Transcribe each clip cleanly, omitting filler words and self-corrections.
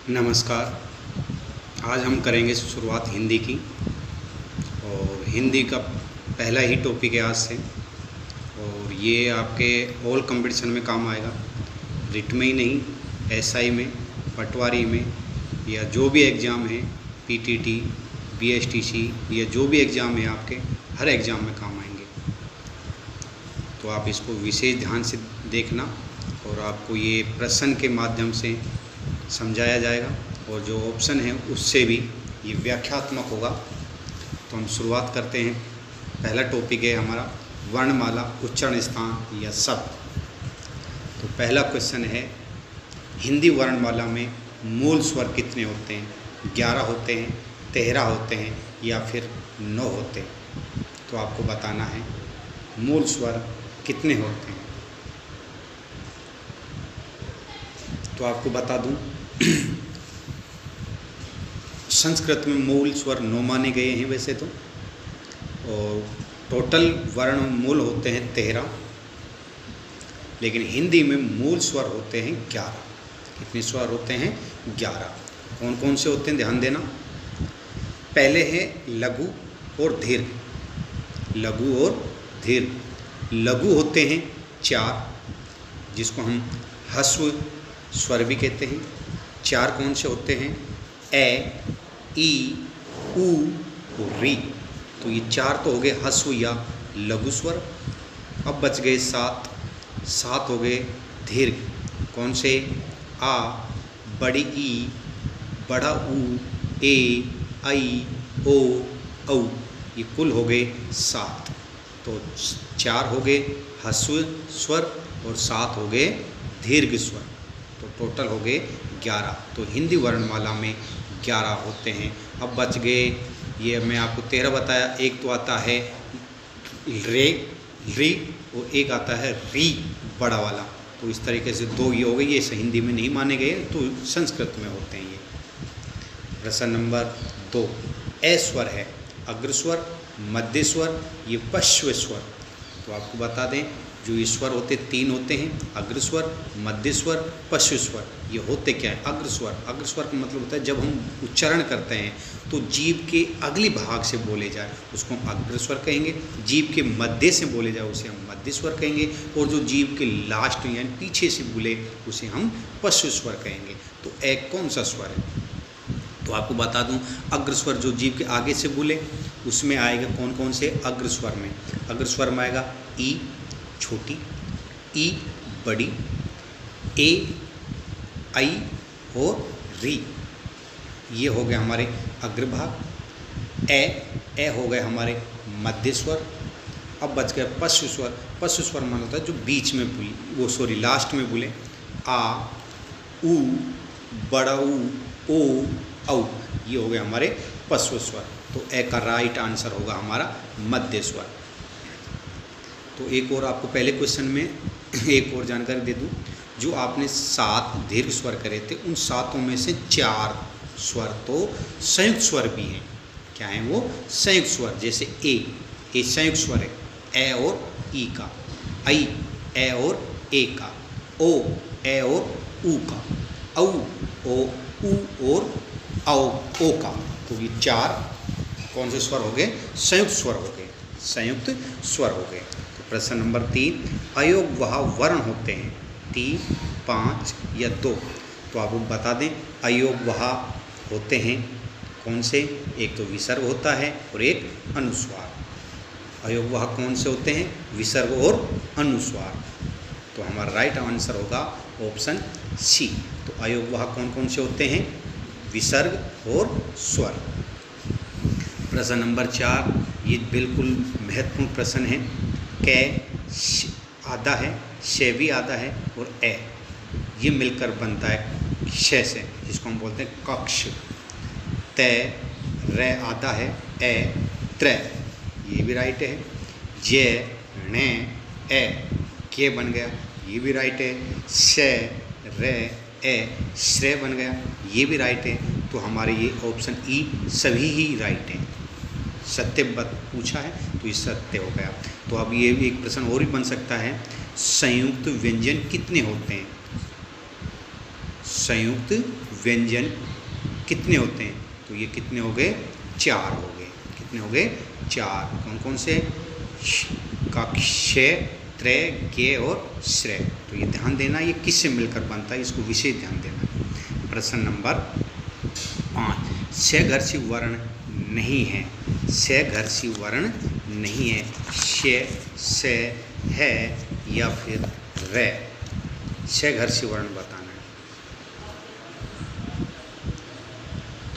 नमस्कार। आज हम करेंगे शुरुआत हिंदी की। और हिंदी का पहला ही टॉपिक है आज से, और ये आपके ऑल कंपटीशन में काम आएगा। रिट में ही नहीं, एसआई में, पटवारी में, या जो भी एग्ज़ाम है, पीटीटी, बीएसटीसी, या जो भी एग्ज़ाम है आपके, हर एग्ज़ाम में काम आएंगे। तो आप इसको विशेष ध्यान से देखना, और आपको ये प्रश्न के माध्यम से समझाया जाएगा, और जो ऑप्शन है उससे भी ये व्याख्यात्मक होगा। तो हम शुरुआत करते हैं। पहला टॉपिक है हमारा वर्णमाला, उच्चारण स्थान या शब्द। तो पहला क्वेश्चन है, हिंदी वर्णमाला में मूल स्वर कितने होते हैं? 11 होते हैं, 13 होते हैं, या फिर 9 होते हैं? तो आपको बताना है मूल स्वर कितने होते हैं। तो आपको बता दूं, संस्कृत में मूल स्वर 9 माने गए हैं वैसे तो, और टोटल वर्ण मूल होते हैं 13, लेकिन हिंदी में मूल स्वर होते हैं 11। कितने स्वर होते हैं? 11। कौन कौन से होते हैं, ध्यान देना। पहले है लघु और दीर्घ। लघु और दीर्घ। लघु होते हैं 4, जिसको हम ह्रस्व स्वर भी कहते हैं। 4 कौन से होते हैं? ए, ई, उ, री। तो ये 4 तो हो गए ह्रस्व या लघु स्वर। अब बच गए 7। 7 हो गए दीर्घ। कौन से? आ, बड़ी ई, बड़ा ऊ, ए, आई, ओ, औ। ये कुल हो गए 7। तो 4 हो गए ह्रस्व स्वर और 7 हो गए दीर्घ स्वर। तो टोटल हो गए 11। तो हिंदी वर्णमाला में 11 होते हैं। अब बच गए, ये मैं आपको 13 बताया। एक तो आता है रे, री, और एक आता है री, बड़ा वाला। तो इस तरीके से 2 ये हो गए। ये हिंदी में नहीं माने गए, तो संस्कृत में होते हैं ये। प्रश्न नंबर 2, ए स्वर है अग्रस्वर, मध्य स्वर, ये पश्व स्वर। तो आपको बता दें, जो ये स्वर होते 3 होते हैं, अग्रस्वर, मध्य स्वर, पश्व स्वर। ये होते क्या है? अग्रस्वर। अग्रस्वर का मतलब होता है जब हम उच्चारण करते हैं तो जीभ के अगली भाग से बोले जाए उसको हम अग्रस्वर कहेंगे। जीभ के मध्य से बोले जाए उसे हम मध्य स्वर कहेंगे, और जो जीभ के लास्ट यानी पीछे से बोले उसे हम पश्व स्वर कहेंगे। तो एक कौन सा स्वर है? तो आपको बता दूं, अग्रस्वर जो जीभ के आगे से बोले उसमें आएगा कौन कौन से? अग्रस्वर में, अग्रस्वर में आएगा ई छोटी, ई बड़ी, ए, आई और री। ये हो गए हमारे अग्रभाग। ए हो गए हमारे मध्य स्वर। अब बच गया पश्व स्वर। पश्व स्वर मान होता है जो बीच में बोले, लास्ट में बोले। आ, उ, बड़ा ऊ, ओ, औ। ये हो गए हमारे पश्व स्वर। तो ए का राइट आंसर होगा हमारा मध्य स्वर। तो एक और आपको पहले क्वेश्चन में एक और जानकारी दे दूं, जो आपने 7 दीर्घ स्वर करे थे, उन 7 में से 4 स्वर तो संयुक्त स्वर भी हैं। क्या हैं वो? संयुक्त स्वर। जैसे ए संयुक्त स्वर है, ए और ई का। आई, ए और ए का। ओ, ए और ऊ का। औ, ओ, ऊ और औ, ओ का। तो ये 4 कौन से स्वर हो गए? संयुक्त स्वर हो गए। संयुक्त स्वर हो गए। प्रश्न नंबर 3, अयोगवाह वर्ण होते हैं 3, 5 या 2? तो आपको बता दें, अयोगवाह होते हैं कौन से? एक तो विसर्ग होता है और एक अनुस्वार। अयोगवाह कौन से होते हैं? विसर्ग और अनुस्वार। तो हमारा राइट आंसर होगा ऑप्शन सी। तो अयोगवाह कौन कौन से होते हैं? विसर्ग और स्वर। प्रश्न नंबर 4, ये बिल्कुल महत्वपूर्ण प्रश्न है। कै आधा है, शे भी आधा है, और ए ये मिलकर बनता है क्षय से, जिसको हम बोलते हैं कक्ष। तय, रे आधा है, ए त्रय, ये भी राइट है। जय, णे, ए के बन गया, ये भी राइट है। शे, रे, ए श्रेय बन गया, ये भी राइट है। तो हमारे ये ऑप्शन ई सभी ही राइट हैं। सत्य पूछा है तो ये सत्य हो गया। तो अब ये एक प्रश्न और भी बन सकता है, संयुक्त व्यंजन कितने होते हैं? संयुक्त व्यंजन कितने होते हैं? तो ये कितने हो गए? 4 हो गए। कितने हो गए? 4। कौन कौन से? क्षय, त्रय, ज्ञ और श्रेय। तो ये ध्यान देना, ये किससे मिलकर बनता है, इसको विशेष ध्यान देना। प्रश्न नंबर 5, सघर्षी वर्ण नहीं है। सघर्षी वर्ण नहीं है। श, से, है या फिर रे। सघर्षी वर्ण बताना है।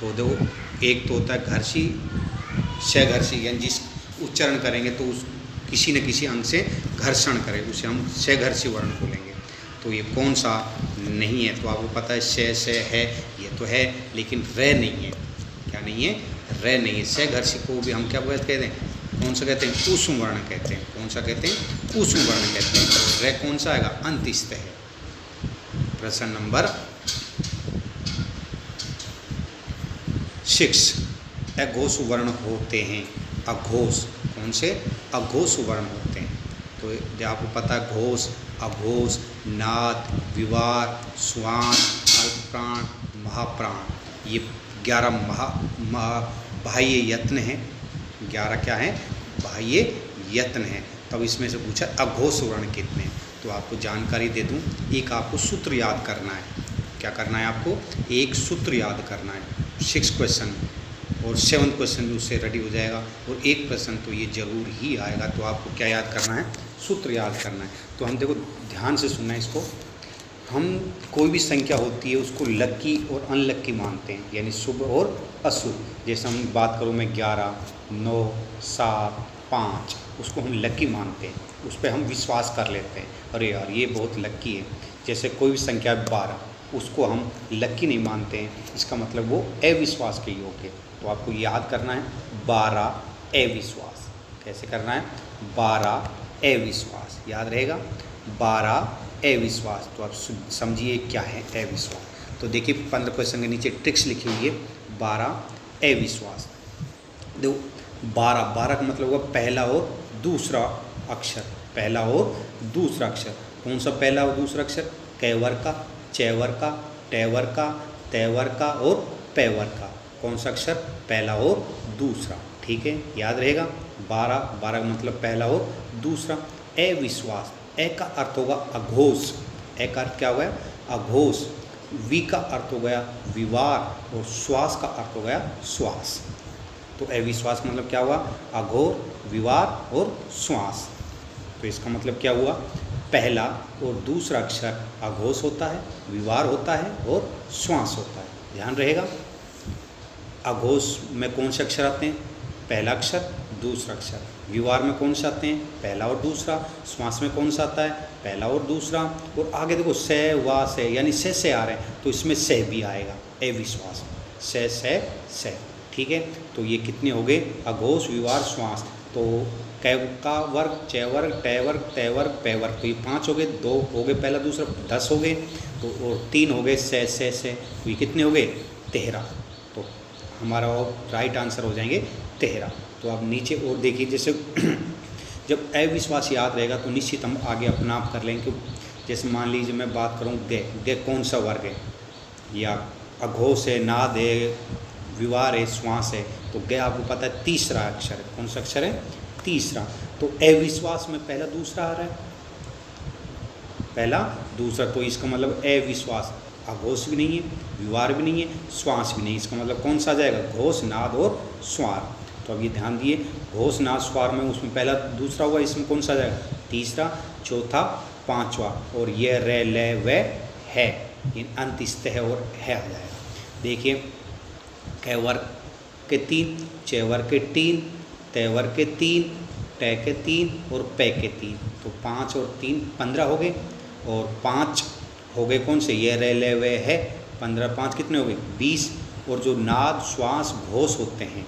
तो देखो, एक तो होता है घर्षी, सघर्षी, यानी जिस उच्चारण करेंगे तो उस किसी न किसी अंग से घर्षण करे, उसे हम सघर्षी वर्ण बोलेंगे। तो ये कौन सा नहीं है? तो आपको पता है से है, ये तो है, लेकिन रे नहीं है। क्या नहीं है? रे नहीं है। सघर्षी को भी हम क्या कहते हैं? कौन सा कहते हैं? ऊष्म वर्ण कहते हैं। कौन सा कहते हैं? ऊष्म वर्ण कहते हैं। तो रे कौन सा आएगा? अंतस्थ है। प्रश्न नंबर 6, अघोष वर्ण होते हैं। अघोष, कौन से? अघोष वर्ण होते हैं। तो जो आपको पता है, घोष, अघोष, नाद, विवार, श्वास, अल्पप्राण, महाप्राण, ये 11 बाह्य यत्न हैं। 11 क्या है? बाह्य यत्न हैं। तब इसमें से पूछा अघोष वर्ण कितने? तो आपको जानकारी दे दूं, एक आपको सूत्र याद करना है। क्या करना है आपको? एक सूत्र याद करना है। 6 क्वेश्चन और 7 क्वेश्चन भी उससे रेडी हो जाएगा, और एक प्रश्न तो ये जरूर ही आएगा। तो आपको क्या याद करना है? सूत्र याद करना है। तो हम देखो, ध्यान से सुनना है इसको। हम कोई भी संख्या होती है उसको लक्की और अनलक्की मानते हैं, यानी शुभ और अशुभ। जैसे हम बात करूँ मैं 11, 9, 7, 5, उसको हम लक्की मानते हैं, उस पर हम विश्वास कर लेते हैं, अरे यार ये बहुत लक्की है। जैसे कोई भी संख्या 12, उसको हम लक्की नहीं मानते हैं, इसका मतलब वो अविश्वास के योग्य है। तो आपको याद करना है 12 अविश्वास। कैसे करना है? 12 अविश्वास याद रहेगा। 12 अविश्वास। तो आप समझिए क्या है अविश्वास। तो देखिए 15 क्वेश्चन के नीचे ट्रिक्स लिखी हुई है। 12 अविश्वास। देखो 12 का मतलब होगा पहला और दूसरा अक्षर। पहला और दूसरा अक्षर। कौन सा पहला और दूसरा अक्षर? कैवर का, चैवर का, टैवर का, तैवर का और पैवर का। कौन सा अक्षर? पहला और दूसरा। ठीक है, याद रहेगा। 12 का मतलब पहला और दूसरा। अविश्वास, ए का अर्थ होगा अघोष। ए का अर्थ क्या हो गया? अघोष। वी का अर्थ हो गया विवार, और श्वास का अर्थ हो गया श्वास। तो अविश्वास मतलब क्या हुआ? अघोर, विवार और श्वास। तो इसका मतलब क्या हुआ? पहला और दूसरा अक्षर अघोष होता है, विवार होता है और श्वास होता है। ध्यान रहेगा। अघोष में कौन से अक्षर आते हैं? पहला अक्षर, दूसरा अक्षर। विवार में कौन से आते हैं? पहला और दूसरा। श्वास में कौन सा आता है? पहला और दूसरा। और आगे देखो से, वा, से, यानी से आ रहे हैं, तो इसमें से भी आएगा। अविश्वास, से। ठीक है, तो ये कितने हो गए? अघोष, विवार, श्वास। तो कै का वर्ग, चै वर्ग, टै वर्ग, तै वर्ग, पै वर्ग। तो ये 5 हो गए। 2 हो गए पहला दूसरा, 10 हो गए। तो और 3 हो गए से। तो ये कितने हो गए? 13। तो हमारा राइट आंसर हो जाएंगे 13। तो आप नीचे और देखिए, जैसे जब अविश्वास याद रहेगा तो निश्चित हम आगे अपना आप कर लेंगे। जैसे मान लीजिए मैं बात करूँ गे कौन सा वर्ग है? या अघोष है, नाद है, विवार है, श्वास है। तो गे आपको पता है तीसरा अक्षर है। कौन सा अक्षर है? तीसरा। तो अविश्वास में पहला दूसरा आ रहा है, पहला दूसरा। तो इसका मतलब अविश्वास। अघोष भी नहीं है, विवार भी नहीं है, श्वास भी नहीं। इसका मतलब कौन सा आ जाएगा? घोष, नाद और स्वार। तो अब ये ध्यान दिए, घोष, नाद, स्वार में उसमें पहला दूसरा हुआ, इसमें कौन सा आ जाएगा? तीसरा, चौथा, पांचवा। और ये रे, ले, वे, है, इन अंतस्थ है और है आ जाएगा। देखिए कैवर के 3, चैवर के 3, तैवर के 3, टै के 3 और पै के 3। तो 5 और 3 15 हो गए। और 5 हो गए कौन से? ये रे, ले, वे, है। 15 5 कितने हो गए? 20। और जो नाद, श्वास, घोष होते हैं,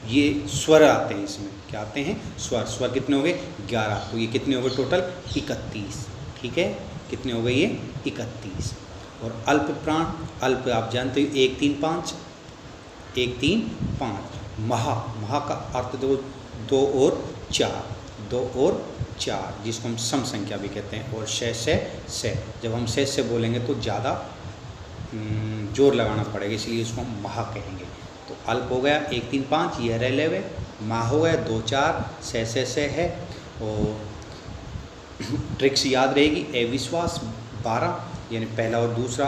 ये स्वर आते हैं। इसमें क्या आते हैं? स्वर। स्वर कितने हो गए? 11। तो ये कितने हो गए टोटल? 31। ठीक है, कितने हो गए ये? 31। और अल्प प्राण, अल्प आप जानते हो 1 3 5, 1 3 5। महा, महा का अर्थ देखो 2 और 4, 2 और 4, जिसको हम सम संख्या भी कहते हैं। और से जब हम से बोलेंगे तो ज़्यादा जोर लगाना पड़ेगा, इसलिए इसको हम माह कहेंगे। तो अल्प हो गया 1 3 5, यह रह लेवे। माह हो गया 2 4, से है। और ट्रिक्स याद रहेगी, अविश्वास 12, यानी पहला और दूसरा।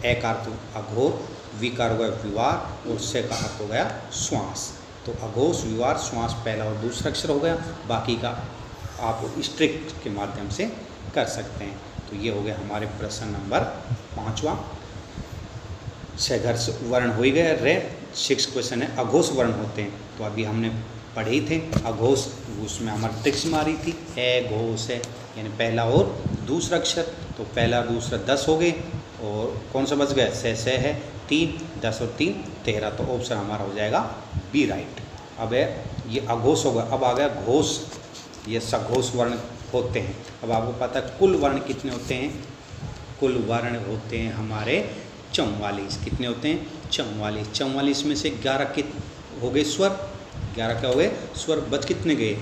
ए का अर्थ अघोर, वी का हो गया विवार, और से का अर्थ हो गया श्वास। तो अघोष, विवार, श्वास पहला और दूसरा अक्षर हो गया। बाकी का आप इस ट्रिक के माध्यम से कर सकते हैं। तो ये हो गया हमारे प्रश्न नंबर 5वां। सघर्ष वर्ण हो ही गया। रे 6 क्वेश्चन है, अघोष वर्ण होते हैं। तो अभी हमने पढ़े ही थे अघोष, उसमें हमारी ट्रिक्स मारी थी। ए घोष है, यानी पहला और दूसरा अक्षर। तो पहला और दूसरा 10 हो गए, और कौन सा बच गया? से है 3, 10 और 3 13। तो ऑप्शन हमारा हो जाएगा बी राइट। अब है ये अघोष होगा। अब आ गया घोष, ये सघोष वर्ण होते हैं। अब आपको पता है कुल वर्ण कितने होते हैं? कुल वर्ण होते हैं हमारे 44। कितने होते हैं? 44। 44 में से 11 के हो गए स्वर। 11 क्या हो गए? स्वर। बच कितने गए?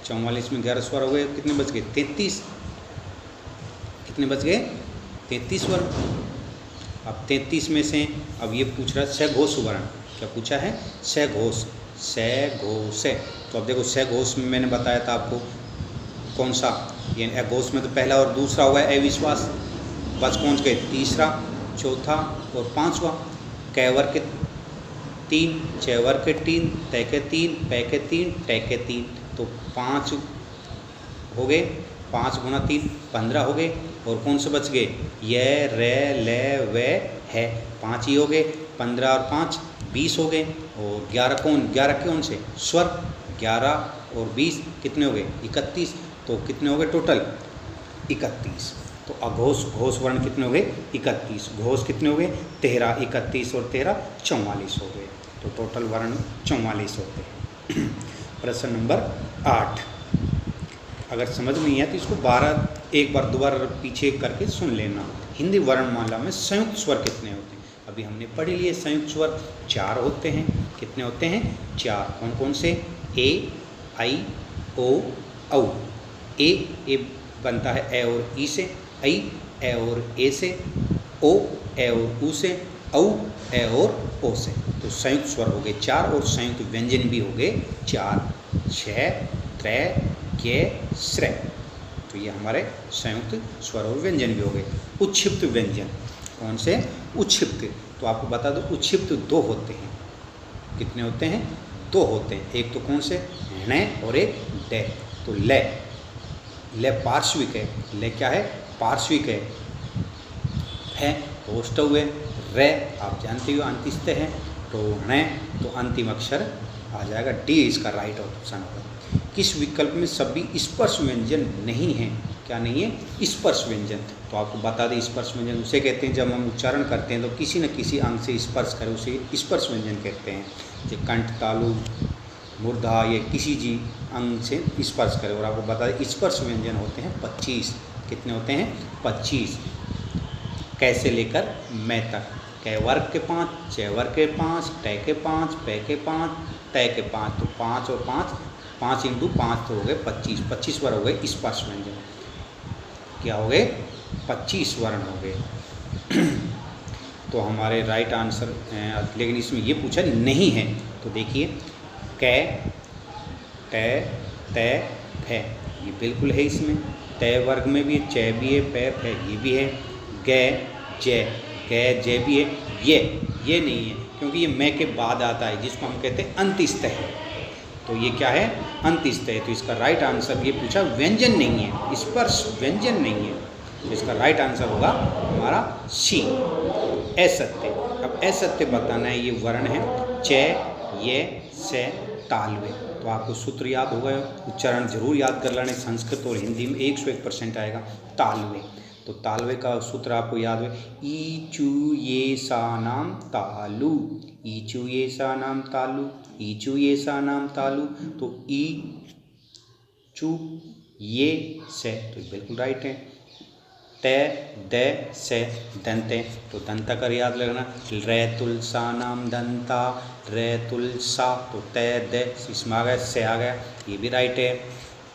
44 में 11 स्वर हो गए, कितने बच गए? 33। कितने बच गए? 33 स्वर। अब 33 में से अब ये पूछ रहा है सघोष वर्ण। क्या पूछा है? सघोष, सघोष। तो अब देखो सघोष में मैंने बताया था आपको कौन सा, ये अघोष में तो पहला और दूसरा हुआ है अविश्वास। बच पहुँच गए तीसरा, चौथा और 5वां। कैवर के 3, चैवर के 3, तय के 3, पै के 3, टै के 3। तो 5 हो गए। 5 गुना 3 15 हो गए। और कौन से बच गए? ये, रे, ले, वे, है। 5 ही हो गए। 15 और 5 20 हो गए। और 11 कौन से स्वर? 11 और 20 कितने हो गए? 31। तो कितने हो गए टोटल? 31। तो अघोष घोष वर्ण कितने हो गए? 31। घोष कितने हो गए? 13। 31 और 13 44 हो गए। तो टोटल वर्ण 44 होते हैं। प्रश्न नंबर 8। अगर समझ में नहीं आया तो इसको 12 एक बार दोबारा पीछे करके सुन लेना। हिंदी वर्णमाला में संयुक्त स्वर कितने होते हैं? अभी हमने पढ़ लिए संयुक्त स्वर 4 होते हैं। कितने होते हैं? 4। कौन कौन से? ए, आई, ओ, औ। ए बनता है ए और ई से, आई ए और ए से, ओ ए और ऊ से, औ ए और ओ से। तो संयुक्त स्वर हो गए 4, और संयुक्त व्यंजन भी हो गए 4। 6, त्रै, के, श्रै। तो ये हमारे संयुक्त स्वर और व्यंजन भी हो गए। उच्छिप्त व्यंजन कौन से? उच्छिप्त। तो आपको बता दो उच्छिप्त 2 होते हैं। कितने होते हैं? 2 होते हैं। एक तो कौन से? ण और एक डे। तो ले पार्श्विक है। ले क्या है? पार्श्विक है होस्ट हुए। रे आप जानते हो अंतिस्थ है। तो ण तो अंतिम अक्षर आ जाएगा डी, इसका राइट ऑप्शन होगा। किस विकल्प में सभी स्पर्श व्यंजन नहीं है? क्या नहीं है? स्पर्श व्यंजन। तो आपको बता दें स्पर्श व्यंजन उसे कहते हैं जब हम उच्चारण करते हैं तो किसी न किसी अंग से स्पर्श करें, उसे स्पर्श व्यंजन कहते हैं। जैसे कंठ, तालु, मूर्धा, ये किसी जी अंग से स्पर्श करें। और आपको बता दें स्पर्श व्यंजन होते हैं 25। कितने होते हैं? 25। कैसे लेकर मैं तक। कै वर्ग के 5, चै वर्ग के 5, टै के 5, पै के 5, तै के 5। तो 5 और 5, 5 × 5 तो हो गए 25। 25 वर्ण हो गए स्पर्श व्यंजन। क्या हो गए? 25 वर्ण हो गए। तो हमारे राइट आंसर, लेकिन इसमें ये पूछा नहीं है। तो देखिए कै, टै, तै, फै, ये बिल्कुल है इसमें। तै वर्ग में भी है, चै भी है, पै, फै ये भी है। गै, जै, गै, जै भी है। ये नहीं है क्योंकि ये मैं के बाद आता है, जिसको हम कहते हैं अंतिस्थ है। तो ये क्या है? अंतिस्थ है। तो इसका राइट आंसर, ये पूछा व्यंजन नहीं है, स्पर्श व्यंजन नहीं है। तो इसका राइट आंसर होगा हमारा सी, असत्य। अब असत्य बताना है। ये वर्ण है चै, ये, से, तालवे। तो आपको सूत्र याद होगा, उच्चारण जरूर याद कर लेना। संस्कृत और हिंदी में 101% आएगा। तालवे, तो तालवे का सूत्र आपको याद है, ई चू ये सा नाम तालु। ई चू ये सा नाम तालु, ई चू ये सा नाम तालु। तो ई चू ये से, तो बिल्कुल राइट है। तै, दै, से, दंते। तो दंता कर याद लगना। रैतुल सा नाम दंता, रैतुल सा। तो तै, दै, इसमें आ गया, से आ गया, ये भी राइट है।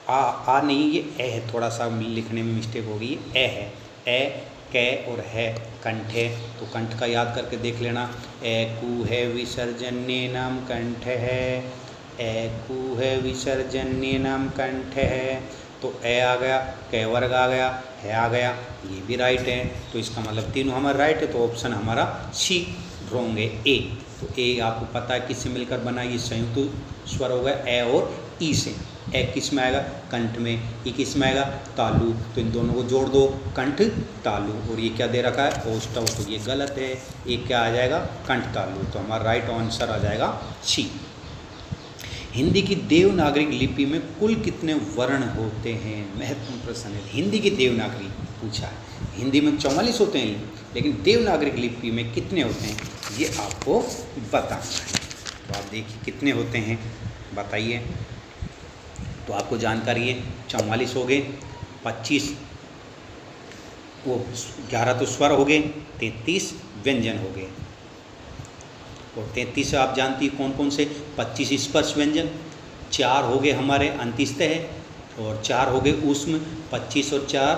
आ नहीं, ये ए है, थोड़ा सा लिखने में मिस्टेक होगी, ये ए है। ए, कै और है कंठ है, तो कंठ का याद करके देख लेना। ए कू है विसर्जन्य नाम कंठ है, ए कू है विसर्जन्य नाम कंठ है। तो ए आ गया, कै वर्ग आ गया, है आ गया, ये भी राइट है। तो इसका मतलब तीनों हमारा राइट है, तो ऑप्शन हमारा सी होंगे ए। तो ए आपको पता है किससे मिलकर बना, ये संयुक्त स्वर हो गया ए और ई से। ए किस में आएगा, कंठ में, ई किस में आएगा, तालु। तो इन दोनों को जोड़ दो, कंठ तालु। और ये क्या दे रखा है, ओष्ठव, तो ये गलत है, ये क्या आ जाएगा, कंठ तालु। तो हमारा राइट आंसर आ जाएगा सी। हिंदी की देवनागरी लिपि में कुल कितने वर्ण होते हैं, महत्वपूर्ण प्रश्न है। हिंदी की देवनागरी पूछा है, हिंदी में 44 होते हैं, लेकिन देवनागरी लिपि में कितने होते हैं ये आपको बताना है। तो आप देखिए कितने होते हैं, बताइए। तो आपको जानकारी है, 44 हो गए, 25 वो 11 तो स्वर हो गए, 33 व्यंजन हो गए। और 33 आप जानती है कौन कौन से, 25 स्पर्श व्यंजन, 4 हो गए हमारे अंतिस्थ है, और 4 हो गए ऊष्म, 25 और 4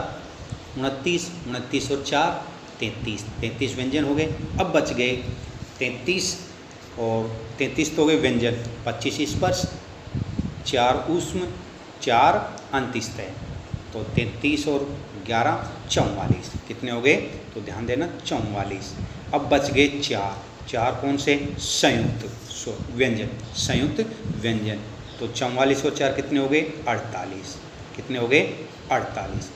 29, 29 और 4 33, 33 व्यंजन हो गए। अब बच गए 33, और 33 तो हो गए व्यंजन, 25 स्पर्श, 4 ऊष्म, 4 अंतिस्थ है। तो 33 और 11 44, कितने हो गए, तो ध्यान देना 44। अब बच गए 4 कौन से, संयुक्त व्यंजन, संयुक्त व्यंजन। तो 44 और 4 कितने हो गए, 48, कितने हो गए, 48।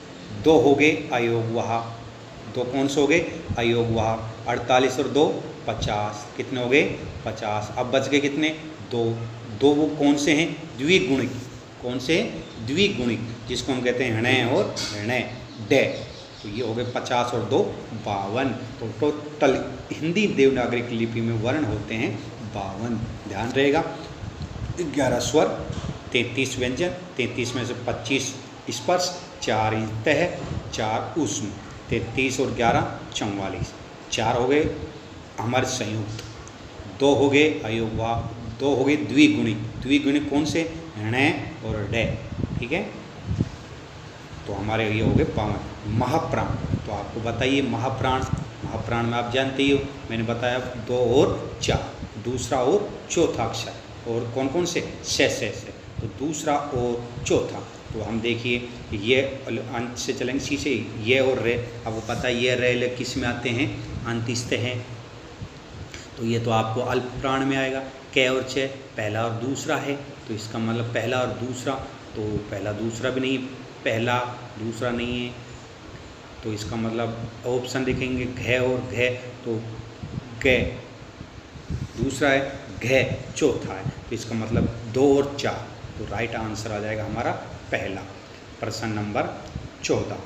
2 हो गए अयोगवाह, 2 कौन से हो गए, अयोगवाह, 48 और 2 50, कितने हो गए, 50। अब बच गए कितने, 2 वो कौन से हैं, द्विगुणिक, कौन से, द्विगुणिक, जिसको हम कहते हैं हृणय और हृणय डे। तो ये हो गए 50 और 2 52। तो टोटल हिंदी देवनागरी लिपि में वर्ण होते हैं 52, ध्यान रहेगा। 11 स्वर, 33 व्यंजन, 33 में से 25 स्पर्श, 4 तह, 4 ऊष्म, 33 और 11 44। 4 हो गए हमारे संयुक्त, 2 हो गए अयोगवाह, 2 हो गए द्विगुणिक, द्विगुणिक कौन से, हृणय और डे, ठीक है। तो हमारे ये हो गए 52। महाप्राण, तो आपको बताइए महाप्राण, महाप्राण में आप जानते ही हो, मैंने बताया 2 और 4, दूसरा और चौथा अक्षर, और कौन कौन से, से। तो दूसरा और चौथा, तो हम देखिए ये अंत से चलेंगे, सी से ये और रे, आपको पता है ये रे किस में आते हैं, अंतिस्थ हैं। तो ये तो आपको अल्प प्राण में आएगा। कै और छः पहला और दूसरा है, तो इसका मतलब पहला और दूसरा, तो पहला दूसरा भी नहीं, पहला दूसरा नहीं है, तो इसका मतलब ऑप्शन देखेंगे घ और घ, तो ग दूसरा है, घ चौथा है, तो इसका मतलब 2 और 4, तो राइट आंसर आ जाएगा हमारा पहला। प्रश्न नंबर 14,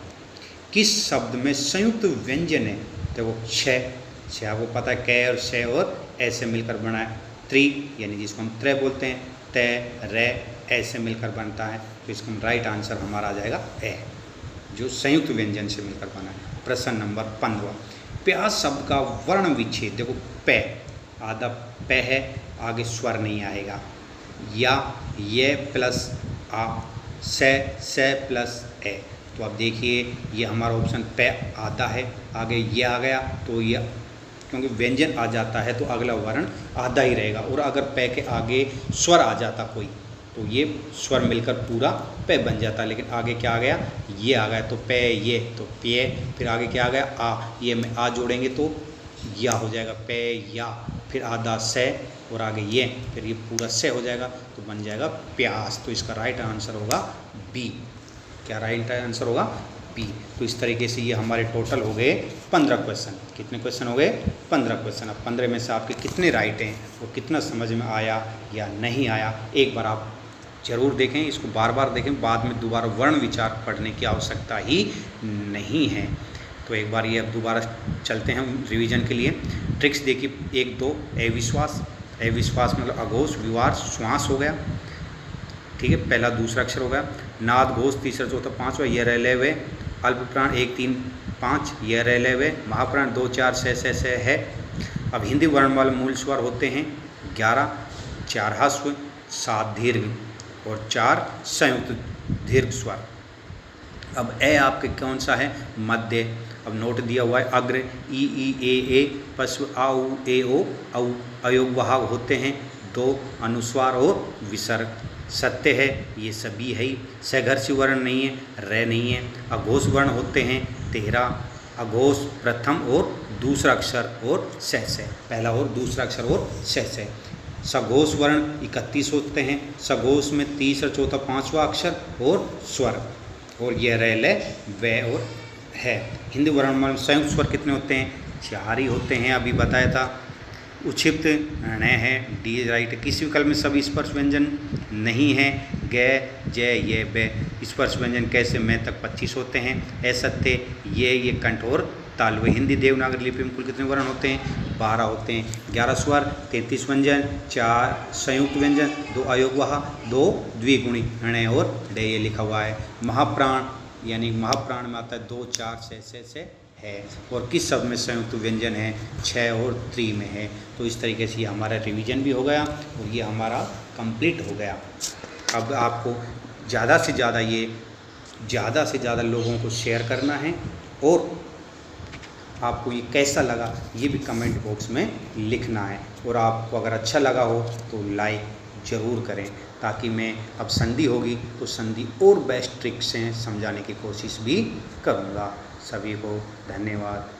किस शब्द में संयुक्त व्यंजन है, देखो छः आपको पता है, कै और छ और ऐसे मिलकर बना है, त्रि यानी जिसको हम त्रय बोलते हैं, तय रे ऐसे मिलकर बनता है, तो इसका राइट आंसर हमारा आ जाएगा ए, जो संयुक्त व्यंजन से मिलकर बना है। प्रश्न नंबर 15, प्यास शब्द का वर्ण विच्छेद, देखो पै, आधा पै है, आगे स्वर नहीं आएगा, या ये प्लस आ, से प्लस ए, तो अब देखिए ये हमारा ऑप्शन पै आधा है, आगे ये आ गया, तो ये क्योंकि व्यंजन आ जाता है तो अगला वर्ण आधा ही रहेगा, और अगर पै के आगे स्वर आ जाता कोई, तो ये स्वर मिलकर पूरा पै बन जाता, लेकिन आगे क्या आ गया, ये आ गया, तो पै ये, तो पे, फिर आगे क्या आ गया, आ, ये में आ जोड़ेंगे तो या हो जाएगा, पै या, फिर आधा से, और आगे ये, फिर ये पूरा से हो जाएगा, तो बन जाएगा प्यास। तो इसका राइट आंसर होगा बी। क्या राइट आंसर होगा, बी। तो इस तरीके से ये हमारे टोटल हो गए 15 क्वेश्चन। कितने क्वेश्चन हो गए, 15 क्वेश्चन। अब 15 में से आपके कितने राइट हैं, वो कितना समझ में आया या नहीं आया, एक बार आप जरूर देखें, इसको बार बार देखें, बाद में दोबारा वर्ण विचार पढ़ने की आवश्यकता ही नहीं है। तो एक बार ये अब दोबारा चलते हैं रिवीजन के लिए। ट्रिक्स देखिए, 1 2, अविश्वास, अविश्वास मतलब अघोष, विवार श्वास हो गया, ठीक है, पहला दूसरा अक्षर हो गया। नाद घोष तीसरा चौथा पाँचवा, ये रह ले वे, अल्प प्राण 1 3 5, ये रह ले वे, महाप्राण 2 4 से है। अब हिंदी वर्णमाला मूल स्वर होते हैं 11, 4 ह्रस्व, 7 दीर्घ और 4 संयुक्त दीर्घ स्वर। अब ए आपके कौन सा है? मध्य। अब नोट दिया हुआ है अग्र, ई ए, पश्व आ उ ए ओ, औ। अयोग भाव होते हैं 2, अनुस्वार और विसर्ग। सत्य है, ये सभी है ही। सघर्षी वर्ण नहीं है, रे नहीं है। अघोष वर्ण होते हैं 13, अघोष प्रथम और दूसरा अक्षर और से, पहला और दूसरा अक्षर और से। सघोष वर्ण 31 होते हैं, सघोष में तीसरा चौथा पांचवा अक्षर और स्वर, और यह रेल है वे और है। हिंदी वर्णमाला में संयुक्त स्वर कितने होते हैं? 4 ही होते हैं, अभी बताया था। उक्षिप्त ण है, डी राइट। किसी विकल्प में सभी स्पर्श व्यंजन नहीं है, ग, जय, ये, बे। स्पर्श व्यंजन कैसे मैं तक 25 होते हैं, असत्य, ये कंठ और तालव्य। हिंदी देवनागरी लिपि में कुल कितने वर्ण होते हैं? 12 होते हैं। 11 स्वर, 33 व्यंजन, 4 संयुक्त व्यंजन, 2 अयोगवाह, 2 द्विगुणी, ण और डे, ये लिखा हुआ है। महाप्राण यानी महाप्राण में आता है 2, 4, से है। और किस शब्द में संयुक्त व्यंजन है? 6 और 3 में है। तो इस तरीके से हमारा रिवीजन भी हो गया और ये हमारा कंप्लीट हो गया। अब आपको ज़्यादा से ज़्यादा लोगों को शेयर करना है, और आपको ये कैसा लगा ये भी कमेंट बॉक्स में लिखना है। और आपको अगर अच्छा लगा हो तो लाइक ज़रूर करें, ताकि मैं अब संधि होगी तो संधि और बेस्ट ट्रिक से समझाने की कोशिश भी करूँगा। सभी को धन्यवाद।